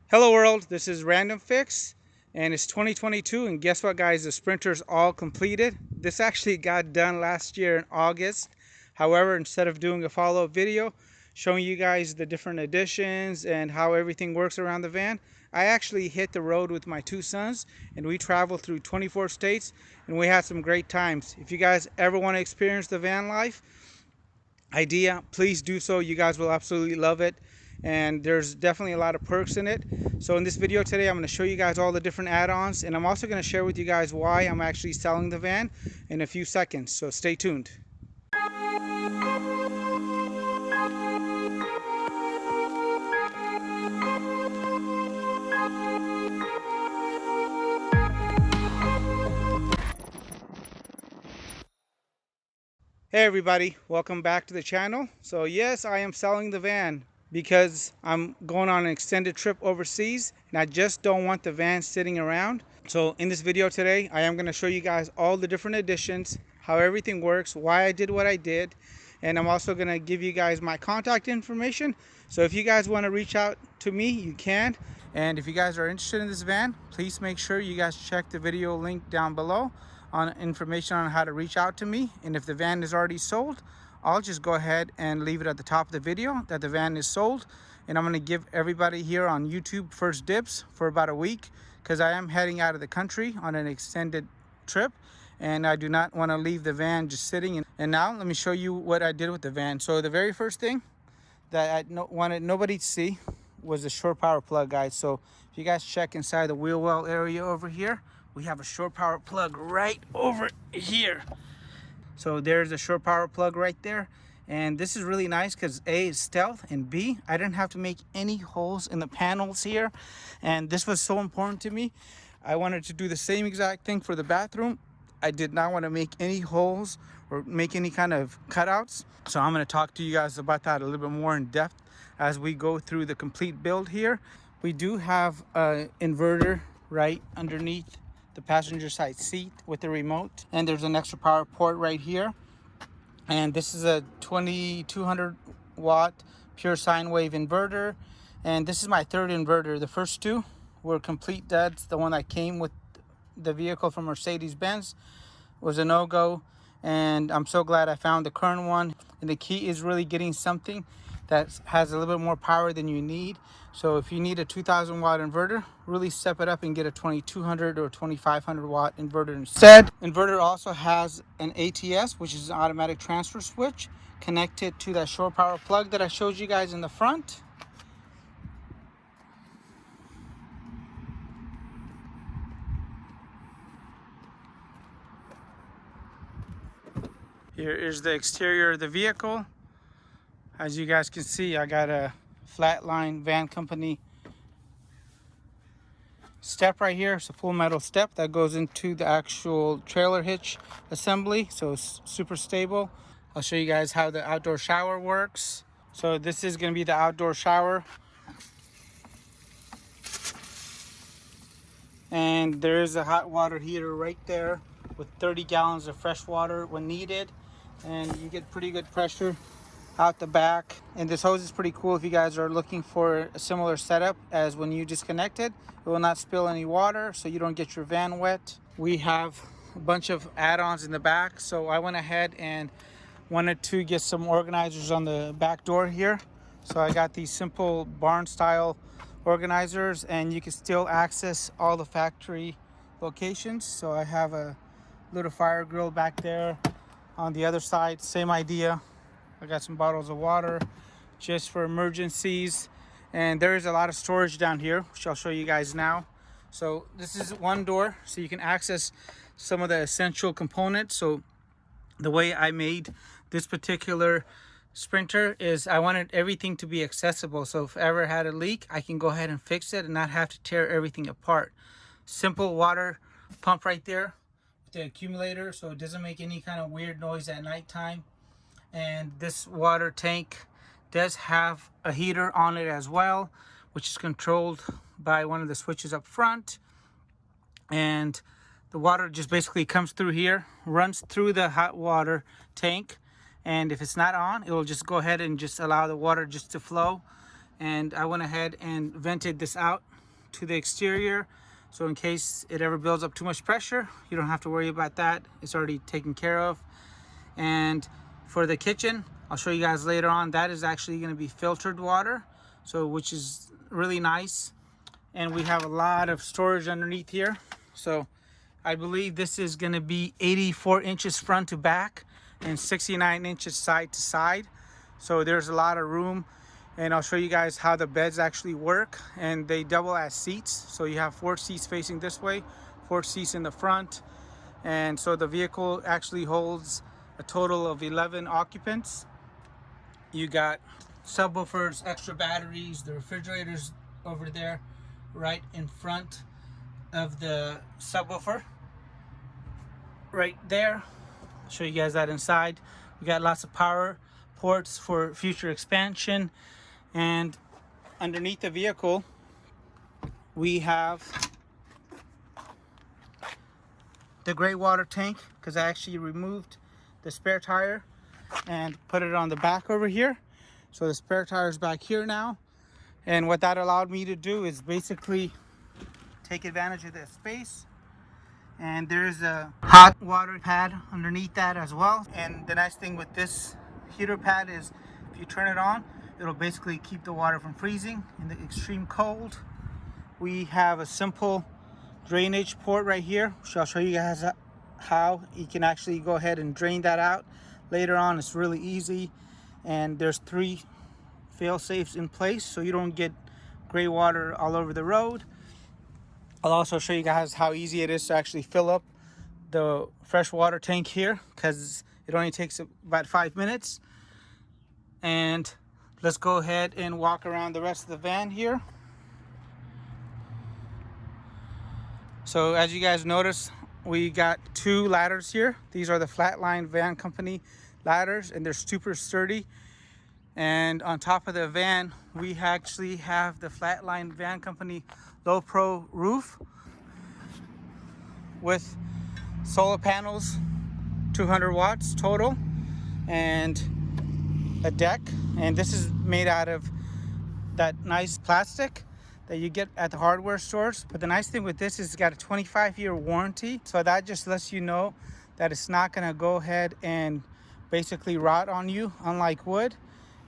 Hello world, this is Random Fix and it's 2022, and guess what guys, the Sprinter's all completed. This actually got done last year in August. However, instead of doing a follow-up video showing you guys the different additions and how everything works around the van, I actually hit the road with my two sons and we traveled through 24 states and we had some great times. If you guys ever want to experience the van life idea, please do so. You guys will absolutely love it, and there's definitely a lot of perks in it. So in this video today, I'm going to show you guys all the different add-ons, and I'm also going to share with you guys why I'm actually selling the van in a few seconds, so stay tuned. Hey everybody, welcome back to the channel. So yes, I am selling the van because I'm going on an extended trip overseas and I just don't want the van sitting around. So in this video today, I am going to show you guys all the different additions, how everything works, why I did what I did, and I'm also going to give you guys my contact information. So if you guys want to reach out to me, you can. And if you guys are interested in this van, please make sure you guys check the video link down below on information on how to reach out to me. And if the van is already sold, I'll just go ahead and leave it at the top of the video that the van is sold, and I'm going to give everybody here on YouTube first dibs for about a week because I am heading out of the country on an extended trip and I do not want to leave the van just sitting. And now let me show you what I did with the van. So the very first thing that I wanted nobody to see was the shore power plug, guys. So if you guys check inside the wheel well area over here, we have a shore power plug right over here. So there's a shore power plug right there. And this is really nice because A, is stealth, and B, I didn't have to make any holes in the panels here. And this was so important to me. I wanted to do the same exact thing for the bathroom. I did not want to make any holes or make any kind of cutouts. So I'm going to talk to you guys about that a little bit more in depth as we go through the complete build here. We do have an inverter right underneath the passenger side seat with the remote, and there's an extra power port right here. And this is a 2200 watt pure sine wave inverter, and this is my third inverter. The first two were complete duds. The one that came with the vehicle from Mercedes Benz was a no-go, and I'm so glad I found the current one. And the key is really getting something that has a little bit more power than you need. So if you need a 2000 watt inverter, really step it up and get a 2200 or 2500 watt inverter instead. Inverter also has an ATS, which is an automatic transfer switch, connected to that shore power plug that I showed you guys in the front. Here is the exterior of the vehicle. As you guys can see, I got a Flatline Van Company step right here. It's a full metal step that goes into the actual trailer hitch assembly, so it's super stable. I'll show you guys how the outdoor shower works. So this is going to be the outdoor shower, and there is a hot water heater right there with 30 gallons of fresh water when needed, and you get pretty good pressure out the back. And this hose is pretty cool if you guys are looking for a similar setup as when you disconnect it. It will not spill any water so you don't get your van wet. We have a bunch of add-ons in the back, so I went ahead and wanted to get some organizers on the back door here. So I got these simple barn style organizers, and you can still access all the factory locations. So I have a little fire grill back there. On the other side, same idea. I got some bottles of water just for emergencies, and there is a lot of storage down here, which I'll show you guys now. So this is one door, so you can access some of the essential components. So the way I made this particular Sprinter is I wanted everything to be accessible. So if I ever had a leak, I can go ahead and fix it and not have to tear everything apart. Simple water pump right there with the accumulator, so it doesn't make any kind of weird noise at nighttime. And this water tank does have a heater on it as well, which is controlled by one of the switches up front. And the water just basically comes through here, runs through the hot water tank, and if it's not on, it will just go ahead and just allow the water just to flow. And I went ahead and vented this out to the exterior. So in case it ever builds up too much pressure, you don't have to worry about that. It's already taken care of. And for the kitchen, I'll show you guys later on, that is actually going to be filtered water, so which is really nice. And we have a lot of storage underneath here. So I believe this is going to be 84 inches front to back and 69 inches side to side. So there's a lot of room. And I'll show you guys how the beds actually work. And they double as seats. So you have 4 seats facing this way, 4 seats in the front. And so the vehicle actually holds a total of 11 occupants. You got subwoofers, extra batteries, the refrigerators over there right in front of the subwoofer. Right there. I'll show you guys that inside. We got lots of power ports for future expansion. And underneath the vehicle, we have the gray water tank, because I actually removed the spare tire and put it on the back over here. So the spare tire is back here now. And what that allowed me to do is basically take advantage of this space. And there's a hot water pad underneath that as well. And the nice thing with this heater pad is if you turn it on, it'll basically keep the water from freezing in the extreme cold. We have a simple drainage port right here, which I'll show you guys how you can actually go ahead and drain that out later on. It's really easy. And there's 3 fail safes in place so you don't get gray water all over the road. I'll also show you guys how easy it is to actually fill up the fresh water tank here, because it only takes about 5 minutes. And let's go ahead and walk around the rest of the van here. So as you guys notice, we got 2 ladders here. These are the Flatline Van Company ladders, and they're super sturdy. And on top of the van, we actually have the Flatline Van Company low pro roof with solar panels, 200 watts total, and a deck. And this is made out of that nice plastic that you get at the hardware stores. But the nice thing with this is it's got a 25-year warranty, so that just lets you know that it's not going to go ahead and basically rot on you, unlike wood.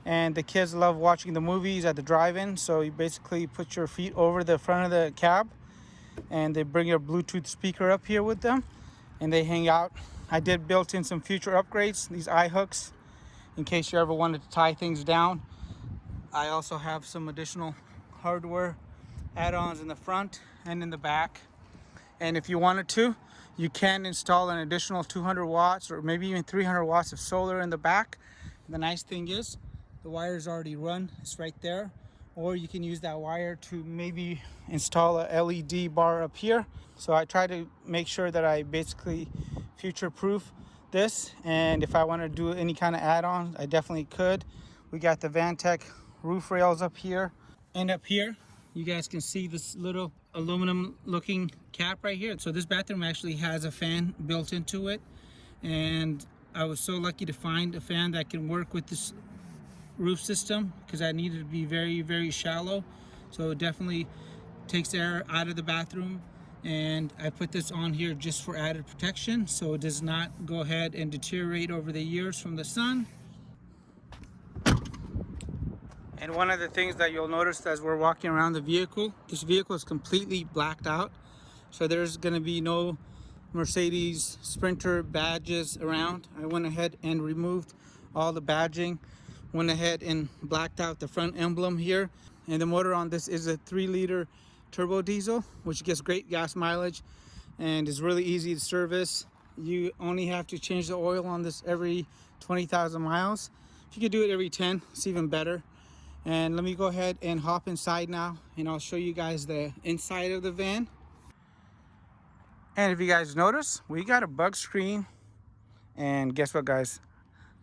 And the kids love watching the movies at the drive-in, so you basically put your feet over the front of the cab and they bring your Bluetooth speaker up here with them and they hang out. I did built in some future upgrades, these eye hooks, in case you ever wanted to tie things down. I also have some additional hardware add-ons in the front and in the back. And if you wanted to, you can install an additional 200 watts or maybe even 300 watts of solar in the back. The nice thing is the wire is already run, it's right there. Or you can use that wire to maybe install a LED bar up here. So I try to make sure that I basically future-proof this, and if I want to do any kind of add-ons, I definitely could. We got the Vantech roof rails up here, and up here you guys can see this little aluminum looking cap right here. So this bathroom actually has a fan built into it, and I was so lucky to find a fan that can work with this roof system, because I needed to be very, very shallow. So it definitely takes air out of the bathroom, and I put this on here just for added protection so it does not go ahead and deteriorate over the years from the sun. And one of the things that you'll notice as we're walking around the vehicle, this vehicle is completely blacked out, so there's going to be no Mercedes Sprinter badges around. I went ahead and removed all the badging, went ahead and blacked out the front emblem here. And the motor on this is a 3-liter turbo diesel, which gets great gas mileage and is really easy to service. You only have to change the oil on this every 20,000 miles. If you could do it every 10, it's even better. And let me go ahead and hop inside now, and I'll show you guys the inside of the van. And if you guys notice, we got a bug screen, and guess what, guys?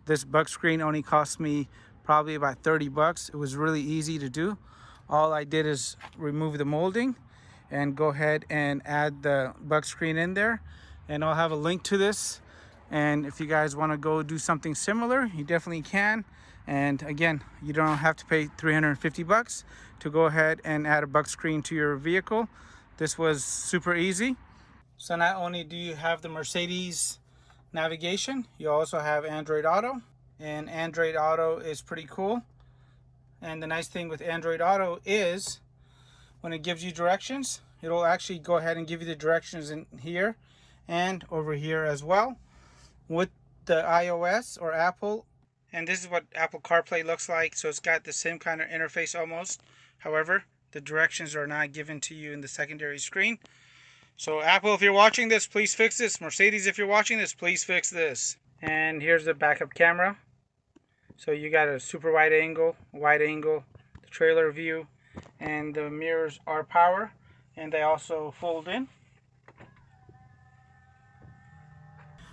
This bug screen only cost me probably about 30 bucks. It was really easy to do. All I did is remove the molding and go ahead and add the bug screen in there. And I'll have a link to this. And if you guys want to go do something similar, you definitely can. And again, you don't have to pay 350 bucks. to go ahead and add a buck screen to your vehicle. This was super easy. So not only do you have the Mercedes navigation, you also have Android Auto, and Android Auto is pretty cool. And the nice thing with Android Auto is when it gives you directions, it'll actually go ahead and give you the directions in here and over here as well. With the iOS or Apple, and this is what Apple CarPlay looks like, so it's got the same kind of interface almost. However, the directions are not given to you in the secondary screen. So Apple, if you're watching this, please fix this. Mercedes, if you're watching this, please fix this. And here's the backup camera. So you got a super wide angle, the trailer view, and the mirrors are power, and they also fold in.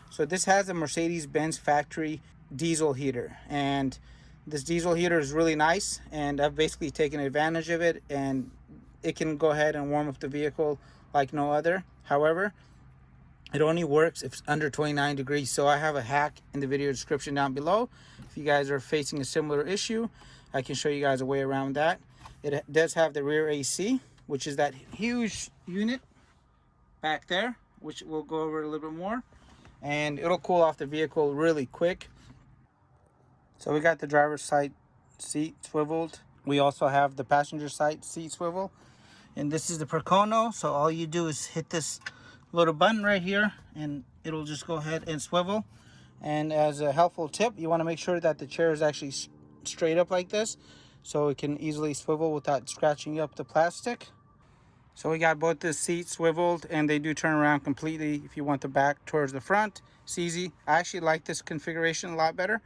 So this has a Mercedes Benz factory diesel heater, and this diesel heater is really nice, and I've basically taken advantage of it, and it can go ahead and warm up the vehicle like no other. However, it only works if it's under 29 degrees. So I have a hack in the video description down below. If you guys are facing a similar issue, I can show you guys a way around that. It does have the rear AC, which is that huge unit back there, which we'll go over a little bit more. And it'll cool off the vehicle really quick. So we got the driver's side seat swiveled. We also have the passenger side seat swivel. And this is the Percono. So all you do is hit this little button right here and it'll just go ahead and swivel. And as a helpful tip, you want to make sure that the chair is actually straight up like this, so it can easily swivel without scratching up the plastic. So we got both the seats swiveled, and they do turn around completely if you want the back towards the front. It's easy. I actually like this configuration a lot better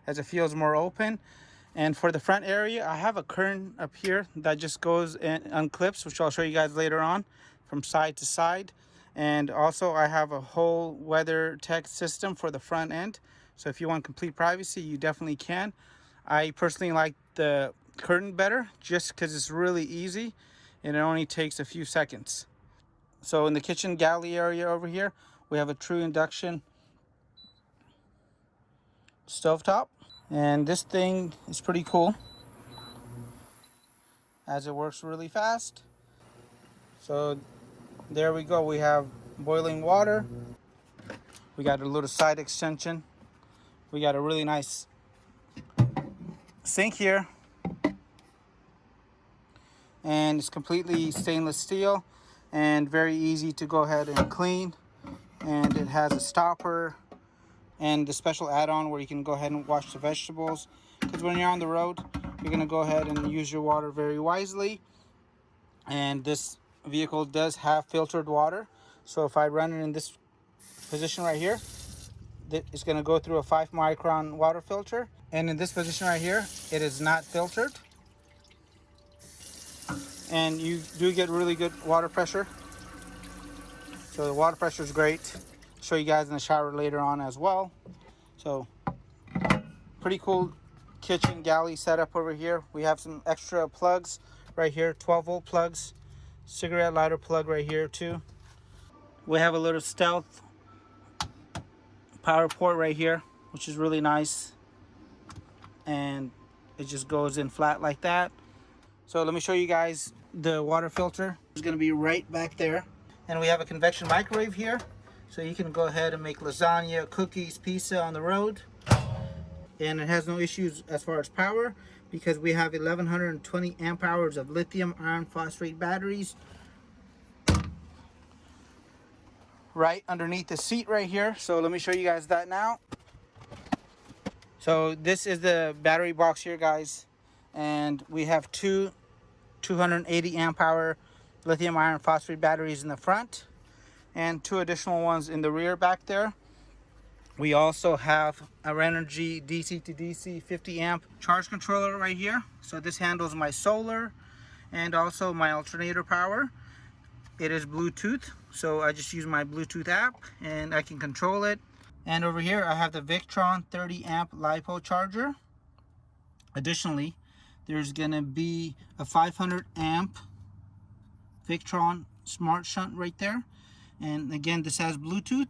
as it feels more open. And for the front area, I have a curtain up here that just goes and unclips, which I'll show you guys later on, from side to side. And also I have a whole weather tech system for the front end. So if you want complete privacy, you definitely can. I personally like the curtain better just because it's really easy and it only takes a few seconds. So in the kitchen galley area over here, we have a True Induction stovetop. And this thing is pretty cool as it works really fast. So there we go. We have boiling water. We got a little side extension. We got a really nice sink here. And it's completely stainless steel and very easy to go ahead and clean. And it has a stopper and the special add-on where you can go ahead and wash the vegetables. Because when you're on the road, you're going to go ahead and use your water very wisely. And this vehicle does have filtered water. So if I run it in this position right here, it's going to go through a 5-micron water filter. And in this position right here, it is not filtered. And you do get really good water pressure. So the water pressure is great. I'll show you guys in the shower later on as well. So pretty cool kitchen galley setup over here. We have some extra plugs right here, 12-volt plugs. Cigarette lighter plug right here too. We have a little stealth power port right here, which is really nice. And it just goes in flat like that. So let me show you guys the water filter. It's going to be right back there. And we have a convection microwave here. So you can go ahead and make lasagna, cookies, pizza on the road. And it has no issues as far as power because we have 1120 amp hours of lithium iron phosphate batteries right underneath the seat right here. So let me show you guys that now. So this is the battery box here, guys. And we have two 280 amp hour lithium iron phosphate batteries in the front and 2 additional ones in the rear back there. We also have our Energy DC to DC 50 amp charge controller right here. So this handles my solar and also my alternator power. It is Bluetooth, so I just use my Bluetooth app and I can control it. And over here I have the Victron 30 amp LifePo charger. Additionally, there's gonna be a 500 amp Victron smart shunt right there. And again, this has Bluetooth,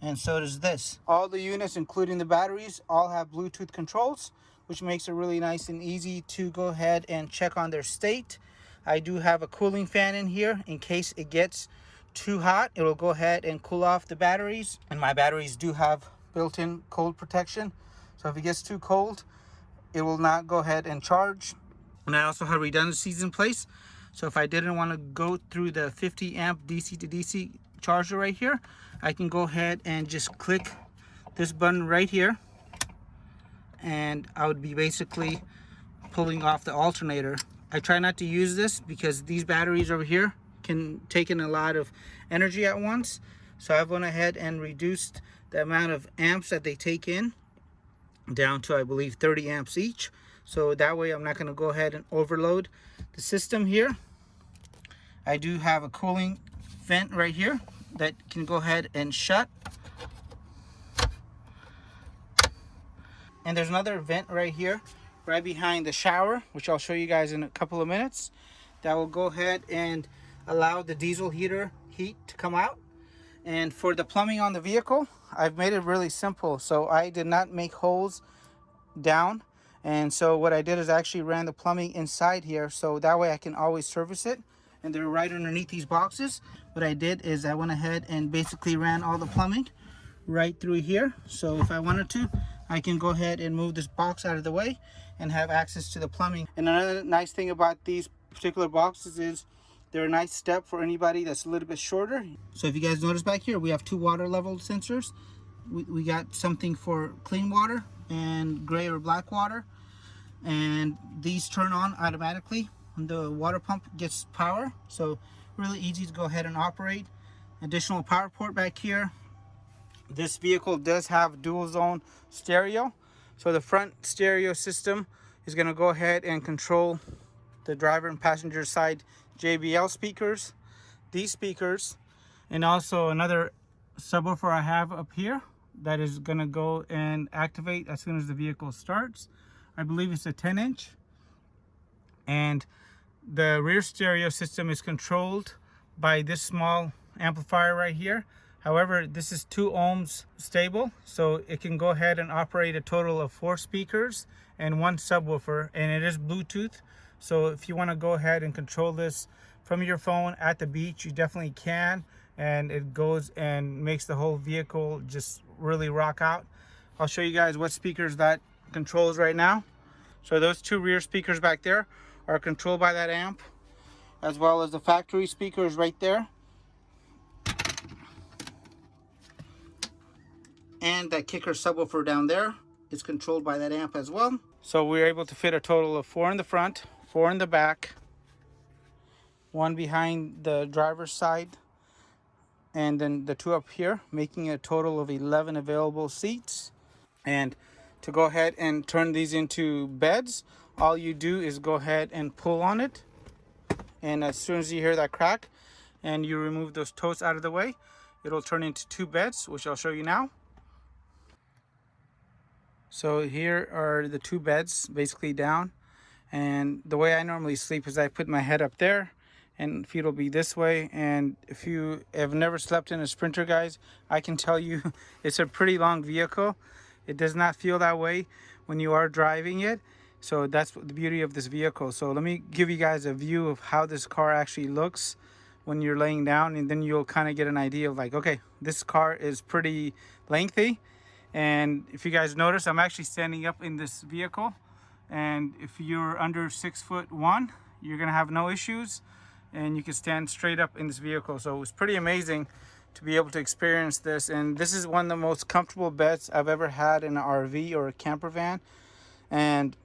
and so does this. All the units, including the batteries, all have Bluetooth controls. which makes it really nice and easy to go ahead and check on their state. I do have a cooling fan in here in case it gets too hot. It will go ahead and cool off the batteries, and my batteries do have built-in cold protection, so if it gets too cold, it will not go ahead and charge. And I also have redundancies in place, so if I didn't want to go through the 50 amp DC to DC charger right here, I can go ahead and just click this button right here, and I would be basically pulling off the alternator. I try not to use this because these batteries over here can take in a lot of energy at once, so I've went ahead and reduced the amount of amps that they take in down to, I believe, 30 amps each, so that way I'm not going to go ahead and overload the system here. I do have a cooling vent right here that can go ahead and shut, and there's another vent right here right behind the shower, which I'll show you guys in a couple of minutes, that will go ahead and allow the diesel heater heat to come out. And for the plumbing on the vehicle, I've made it really simple. So I did not make holes down, and so what I did is I actually ran the plumbing inside here, so that way I can always service it, and they're right underneath these boxes. What I did is I went ahead and basically ran all the plumbing right through here, so if I wanted to, I can go ahead and move this box out of the way and have access to the plumbing. And another nice thing about these particular boxes is they're a nice step for anybody that's a little bit shorter. So if you guys notice back here, we have two water level sensors. We got something for clean water and gray or black water, and these turn on automatically when the water pump gets power, so really easy to go ahead and operate. Additional power port back here. This vehicle does have dual zone stereo, so the front stereo system is going to go ahead and control the driver and passenger side JBL speakers, these speakers, and also another subwoofer I have up here that is going to go and activate as soon as the vehicle starts. I believe it's a 10-inch, and the rear stereo system is controlled by this small amplifier right here. However, this is 2 ohms stable, so it can go ahead and operate a total of 4 speakers and 1 subwoofer, and it is Bluetooth. So if you want to go ahead and control this from your phone at the beach, you definitely can, and it goes and makes the whole vehicle just really rock out. I'll show you guys what speakers that controls right now. So those 2 rear speakers back there are controlled by that amp, as well as the factory speakers right there. And that kicker subwoofer down there is controlled by that amp as well. So we're able to fit a total of 4 in the front, 4 in the back, 1 behind the driver's side, and then the 2 up here, making a total of 11 available seats. And to go ahead and turn these into beds, all you do is go ahead and pull on it, and as soon as you hear that crack and you remove those toes out of the way, it'll turn into 2 beds, which I'll show you now. So here are the 2 beds basically down, and the way I normally sleep is I put my head up there and feet will be this way. And if you have never slept in a Sprinter, guys, I can tell you it's a pretty long vehicle. It does not feel that way when you are driving it, so that's the beauty of this vehicle. So let me give you guys a view of how this car actually looks when you're laying down, and then you'll kind of get an idea of like, okay, this car is pretty lengthy. And if you guys notice, I'm actually standing up in this vehicle, and if you're under 6'1", you're gonna have no issues, and you can stand straight up in this vehicle. So it was pretty amazing to be able to experience this, and this is one of the most comfortable beds I've ever had in an RV or a camper van. And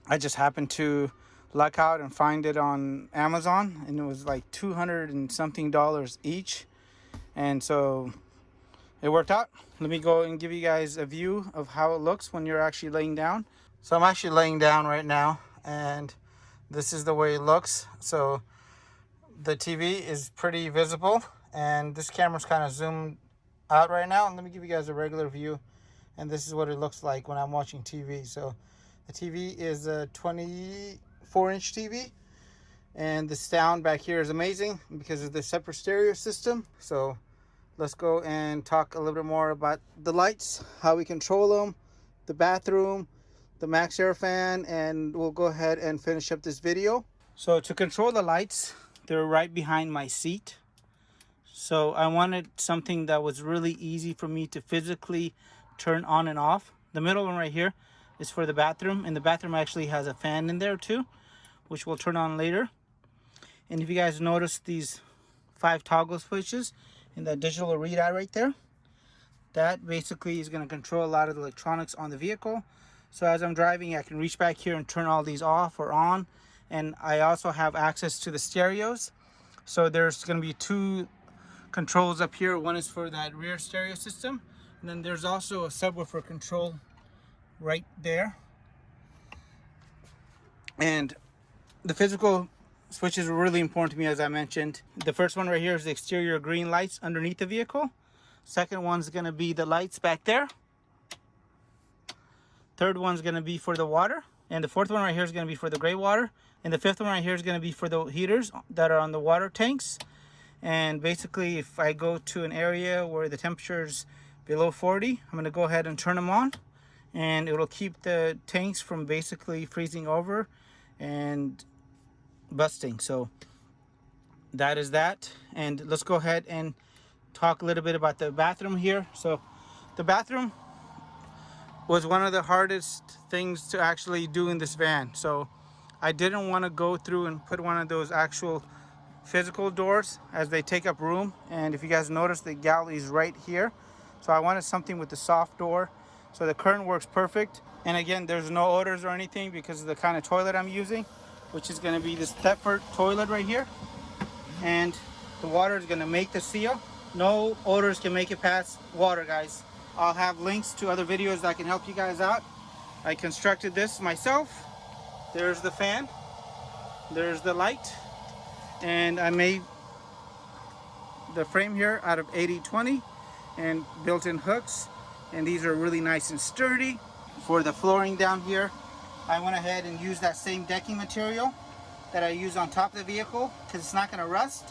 I just happened to luck out and find it on Amazon, and it was like $200 and something each, and so it worked out. Let me go and give you guys a view of how it looks when you're actually laying down. So I'm actually laying down right now, and this is the way it looks. So the TV is pretty visible, and this camera's kind of zoomed out right now. And let me give you guys a regular view, and this is what it looks like when I'm watching TV. So the TV is a 24-inch TV, and the sound back here is amazing because of the separate stereo system. So let's go and talk a little bit more about the lights, how we control them, the bathroom, the Maxxfan fan, and we'll go ahead and finish up this video. So to control the lights, they're right behind my seat. So I wanted something that was really easy for me to physically turn on and off. The middle one right here is for the bathroom, and the bathroom actually has a fan in there too, which we'll turn on later. And if you guys notice these 5 toggle switches and that digital readout right there, that basically is going to control a lot of the electronics on the vehicle. So as I'm driving, I can reach back here and turn all these off or on. And I also have access to the stereos. So there's going to be 2 controls up here. One is for that rear stereo system, and then there's also a subwoofer control right there. And the physical switches are really important to me, as I mentioned. The first one right here is the exterior green lights underneath the vehicle. Second one's going to be the lights back there. Third one's going to be for the water, and the fourth one right here is going to be for the gray water, and the fifth one right here is going to be for the heaters that are on the water tanks. And basically, if I go to an area where the temperature is below 40, I'm going to go ahead and turn them on, and it'll keep the tanks from basically freezing over and busting. So that is that. And let's go ahead and talk a little bit about the bathroom here. So the bathroom was one of the hardest things to actually do in this van. So I didn't want to go through and put one of those actual physical doors, as they take up room. And if you guys notice, the galley is right here. So I wanted something with the soft door, so the current works perfect. And again, there's no odors or anything because of the kind of toilet I'm using, which is going to be this Thetford toilet right here. And the water is going to make the seal. No odors can make it past water, guys. I'll have links to other videos that can help you guys out. I constructed this myself. There's the fan, there's the light, and I made the frame here out of 80/20 and built-in hooks, and these are really nice and sturdy. For the flooring down here, I went ahead and used that same decking material that I use on top of the vehicle because it's not going to rust,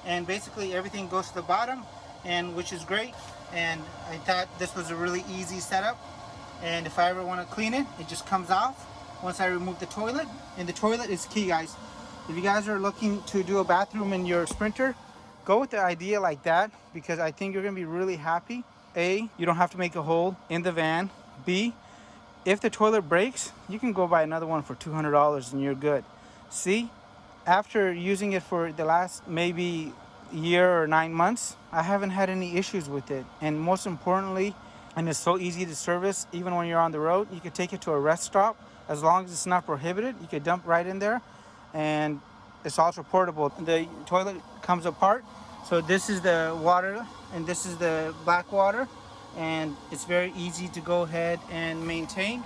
and basically everything goes to the bottom, and which is great. And I thought this was a really easy setup, and if I ever want to clean it, it just comes off once I remove the toilet. And the toilet is key, guys. If you guys are looking to do a bathroom in your Sprinter, go with the idea like that, because I think you're going to be really happy. A, you don't have to make a hole in the van. B, if the toilet breaks, you can go buy another one for $200 and you're good. C, after using it for the last maybe year or 9 months, I haven't had any issues with it. And most importantly, and it's so easy to service, even when you're on the road, you could take it to a rest stop. As long as it's not prohibited, you could dump right in there, and it's also portable. The toilet comes apart, so this is the water and this is the black water, and it's very easy to go ahead and maintain.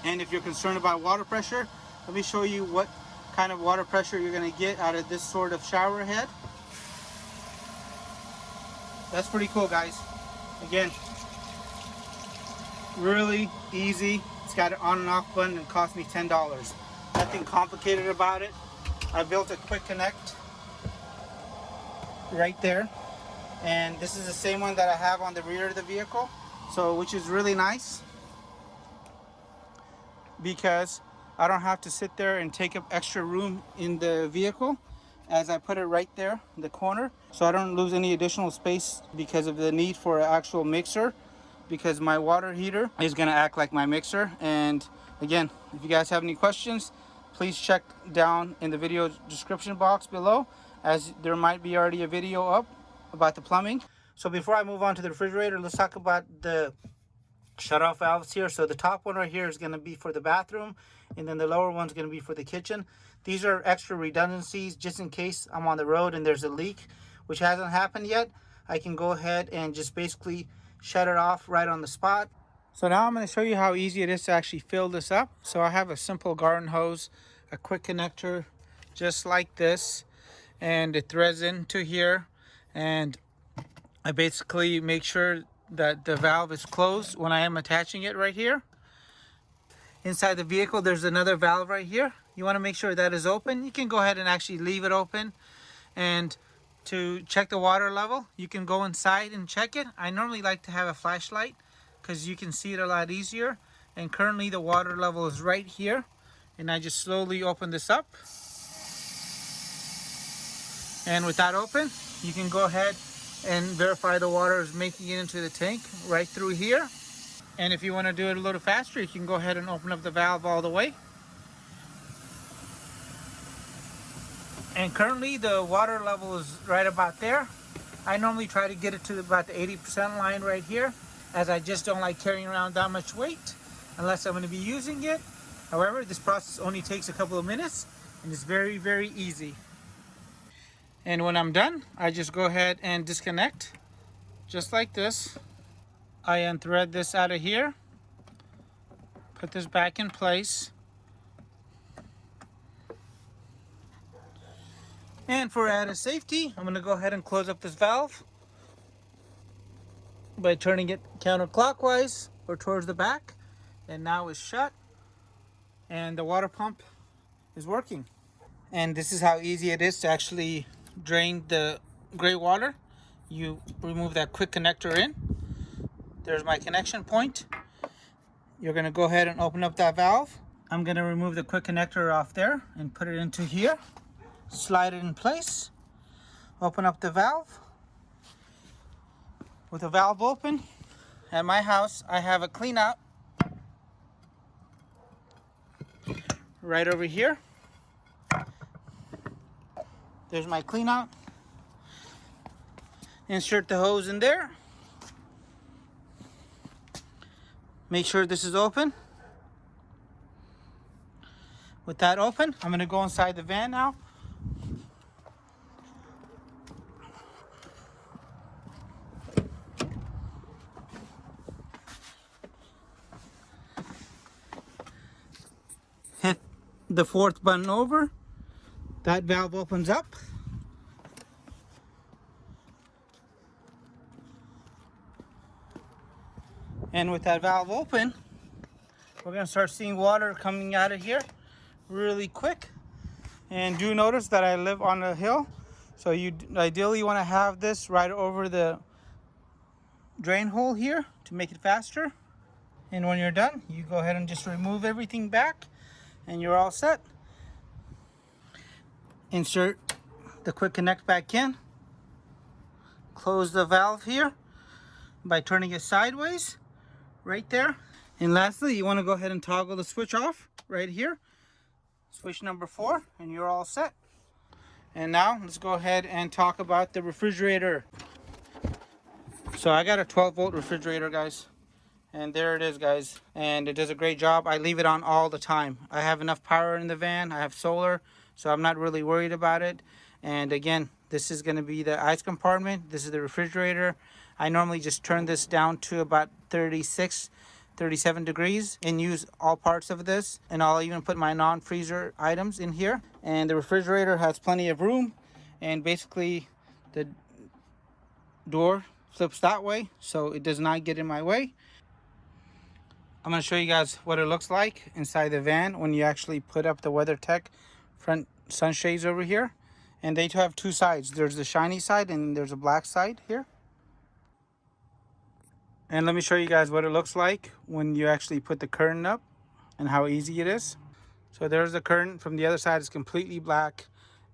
And if you're concerned about water pressure, let me show you what kind of water pressure you're going to get out of this sort of shower head. That's pretty cool, guys. Again, really easy. It's got an on and off button and cost me $10. Nothing complicated about it. I built a quick connect right there, and this is the same one that I have on the rear of the vehicle, so which is really nice because I don't have to sit there and take up extra room in the vehicle, as I put it right there in the corner, so I don't lose any additional space because of the need for an actual mixer, because my water heater is going to act like my mixer. And again, if you guys have any questions, please check down in the video description box below, as there might be already a video up about the plumbing. So before I move on to the refrigerator, let's talk about the shut-off valves here. So the top one right here is going to be for the bathroom, and then the lower one's going to be for the kitchen. These are extra redundancies just in case I'm on the road and there's a leak, which hasn't happened yet. I can go ahead and just basically shut it off right on the spot. So now I'm going to show you how easy it is to actually fill this up. So I have a simple garden hose, a quick connector just like this, and it threads into here, and I basically make sure that the valve is closed when I am attaching it right here. Inside the vehicle, there's another valve right here. You want to make sure that is open. You can go ahead and actually leave it open. And to check the water level, you can go inside and check it. I normally like to have a flashlight because you can see it a lot easier. and currently the water level is right here. And I just slowly open this up. And with that open, you can go ahead and verify the water is making it into the tank right through here. And if you want to do it a little faster, you can go ahead and open up the valve all the way. And currently the water level is right about there. I normally try to get it to about the 80% line right here, as I just don't like carrying around that much weight unless I'm going to be using it. However, this process only takes a couple of minutes and it's very, very easy. And when I'm done, I just go ahead and disconnect, just like this. I unthread this out of here, put this back in place. And for added safety, I'm going to go ahead and close up this valve by turning it counterclockwise or towards the back. And now it's shut and the water pump is working. And this is how easy it is to actually drain the gray water. You remove that quick connector in. There's my connection point. You're going to go ahead and open up that valve. I'm going to remove the quick connector off there and put it into here. Slide it in place. Open up the valve. With the valve open, at my house I have a clean out right over here. There's my clean out. Insert the hose in there. Make sure this is open. With that open, I'm going to go inside the van now. Hit the fourth button over. That valve opens up. And with that valve open, we're going to start seeing water coming out of here really quick. And do notice that I live on a hill, so you ideally want to have this right over the drain hole here to make it faster. And when you're done, you go ahead and just remove everything back and you're all set. Insert the quick connect back in. Close the valve here by turning it sideways right there. And lastly, you want to go ahead and toggle the switch off right here. Switch number 4, and you're all set. And now let's go ahead and talk about the refrigerator. So I got a 12-volt refrigerator, guys. And there it is, guys. And it does a great job. I leave it on all the time. I have enough power in the van. I have solar, so I'm not really worried about it. And again, this is going to be the ice compartment. This is the refrigerator. I normally just turn this down to about 36, 37 degrees and use all parts of this. And I'll even put my non-freezer items in here. And the refrigerator has plenty of room. And basically, the door flips that way, so it does not get in my way. I'm going to show you guys what it looks like inside the van when you actually put up the WeatherTech front sunshades over here. And they have two sides. There's the shiny side and there's a black side here. And let me show you guys what it looks like when you actually put the curtain up and how easy it is. So there's the curtain. From the other side, it's completely black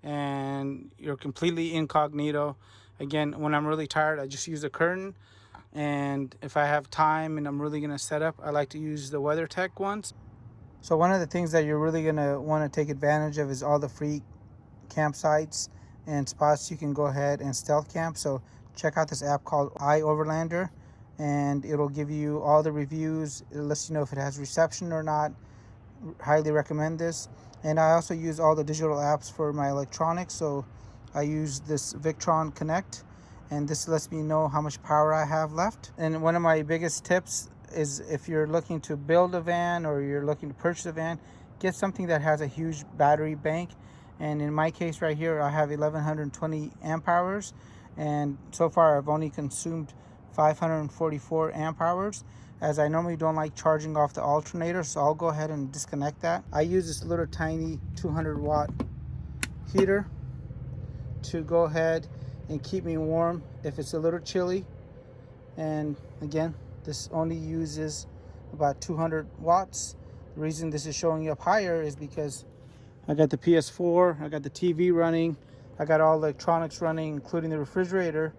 and you're completely incognito. Again, when I'm really tired, I just use the curtain. And if I have time and I'm really going to set up, I like to use the WeatherTech ones. So one of the things that you're really going to want to take advantage of is all the free campsites and spots you can go ahead and stealth camp. So check out this app called iOverlander, and it'll give you all the reviews. It lets you know if it has reception or not. Highly recommend this. And I also use all the digital apps for my electronics. So I use this Victron Connect, and this lets me know how much power I have left. And one of my biggest tips is if you're looking to build a van or you're looking to purchase a van, get something that has a huge battery bank. And in my case right here, I have 1120 amp hours, and so far I've only consumed 544 amp hours, as I normally don't like charging off the alternator, so I'll go ahead and disconnect that. I use this little tiny 200 watt heater to go ahead and keep me warm if it's a little chilly. And again, this only uses about 200 watts. The reason this is showing up higher is because I got the PS4, I got the TV running, I got all the electronics running, including the refrigerator.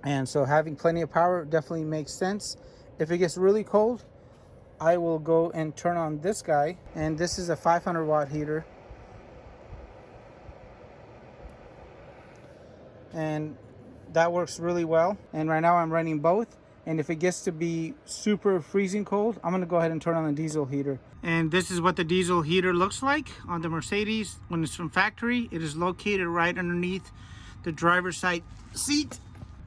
And so having plenty of power definitely makes sense. If it gets really cold, I will go and turn on this guy. And this is a 500 watt heater. And that works really well. And right now I'm running both. And if it gets to be super freezing cold, I'm gonna go ahead and turn on the diesel heater. And this is what the diesel heater looks like on the Mercedes when it's from factory. It is located right underneath the driver's side seat.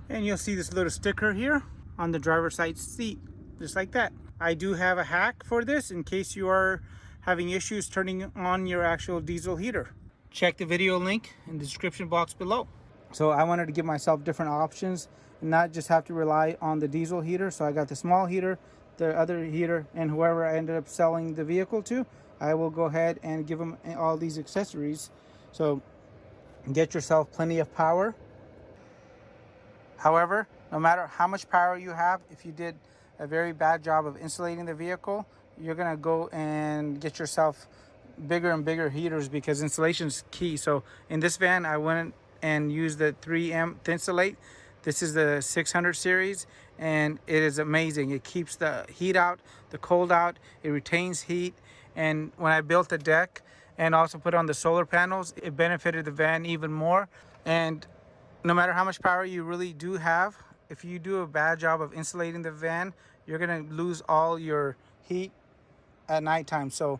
And you'll see this little sticker here on the driver's side seat, just like that. I do have a hack for this in case you are having issues turning on your actual diesel heater. Check the video link in the description box below. So I wanted to give myself different options and not just have to rely on the diesel heater. So I got the small heater, the other heater, and whoever I ended up selling the vehicle to, I will go ahead and give them all these accessories. So get yourself plenty of power. However, no matter how much power you have, if you did a very bad job of insulating the vehicle, you're gonna go and get yourself bigger and bigger heaters because insulation is key. So in this van, I went and used the 3M Thinsulate. This is the 600 series, and it is amazing. It keeps the heat out, the cold out, it retains heat. And when I built the deck and also put on the solar panels, it benefited the van even more. And no matter how much power you really do have, if you do a bad job of insulating the van, you're gonna lose all your heat at nighttime. So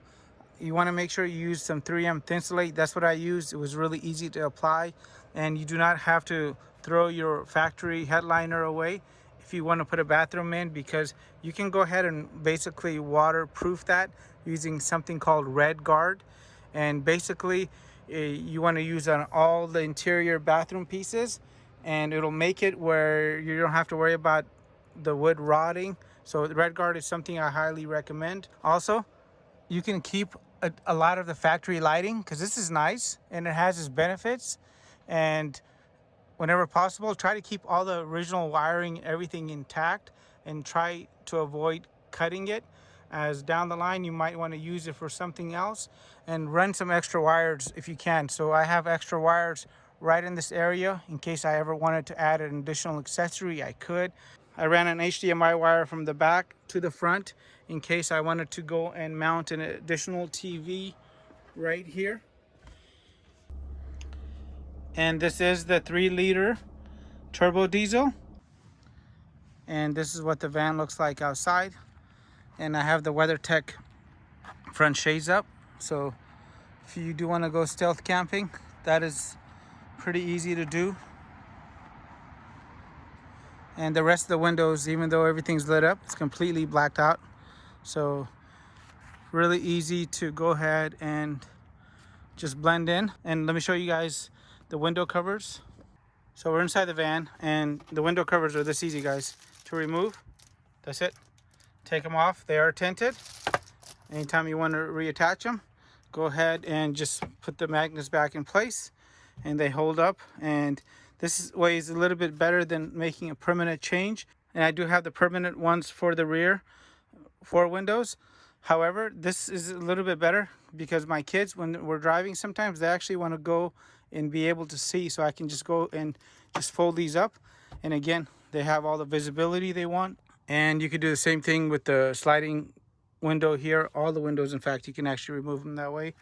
you wanna make sure you use some 3M Thinsulate. That's what I used. It was really easy to apply, and you do not have to throw your factory headliner away if you wanna put a bathroom in, because you can go ahead and basically waterproof that using something called Red Guard. And basically, you want to use on all the interior bathroom pieces, and it'll make it where you don't have to worry about the wood rotting. So the Red Guard is something I highly recommend. Also, you can keep a lot of the factory lighting because this is nice and it has its benefits. And whenever possible, try to keep all the original wiring, everything intact, and try to avoid cutting it, as down the line you might want to use it for something else. And run some extra wires if you can. So I have extra wires right in this area in case I ever wanted to add an additional accessory. I could. I ran an HDMI wire from the back to the front in case I wanted to go and mount an additional TV right here. And this is the 3-liter turbo diesel, and this is what the van looks like outside. And I have the WeatherTech front shades up, so if you do want to go stealth camping, that is pretty easy to do. And the rest of the windows, even though everything's lit up, it's completely blacked out, so really easy to go ahead and just blend in. And let me show you guys the window covers. So we're inside the van, and the window covers are this easy, guys, to remove. That's it. Take them off. They are tinted. Anytime you want to reattach them, go ahead and just put the magnets back in place, and they hold up. And this way is a little bit better than making a permanent change. And I do have the permanent ones for the rear 4 windows. However, this is a little bit better because my kids, when we're driving, sometimes they actually want to go and be able to see, so I can just go and just fold these up, and again, they have all the visibility they want. And you could do the same thing with the sliding window here. All the windows, in fact, you can actually remove them that way.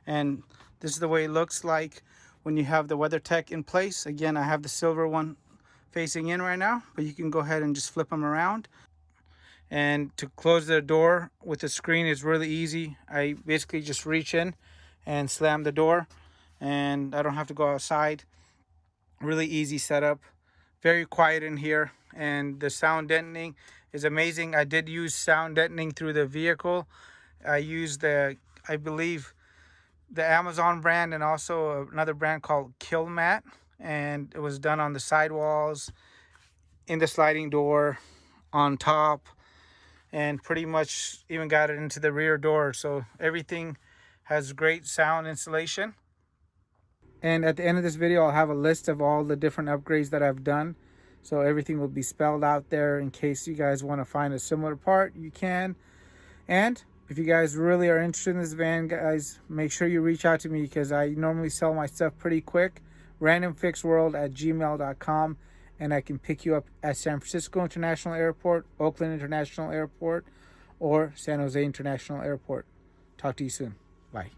And this is the way it looks like when you have the WeatherTech in place. Again, I have the silver one facing in right now, but you can go ahead and just flip them around. And to close the door with the screen is really easy. I basically just reach in and slam the door, and I don't have to go outside. Really easy setup. Very quiet in here, and the sound deadening is amazing. I did use sound deadening through the vehicle. I used I believe the Amazon brand, and also another brand called Killmat, and it was done on the sidewalls, in the sliding door, on top, and pretty much even got it into the rear door. So everything has great sound insulation. And at the end of this video, I'll have a list of all the different upgrades that I've done So everything will be spelled out there in case you guys want to find a similar part, you can. And if you guys really are interested in this van, guys, make sure you reach out to me because I normally sell my stuff pretty quick. randomfixworld@gmail.com, and I can pick you up at San Francisco International Airport, Oakland International Airport, or San Jose International Airport. Talk to you soon. Bye.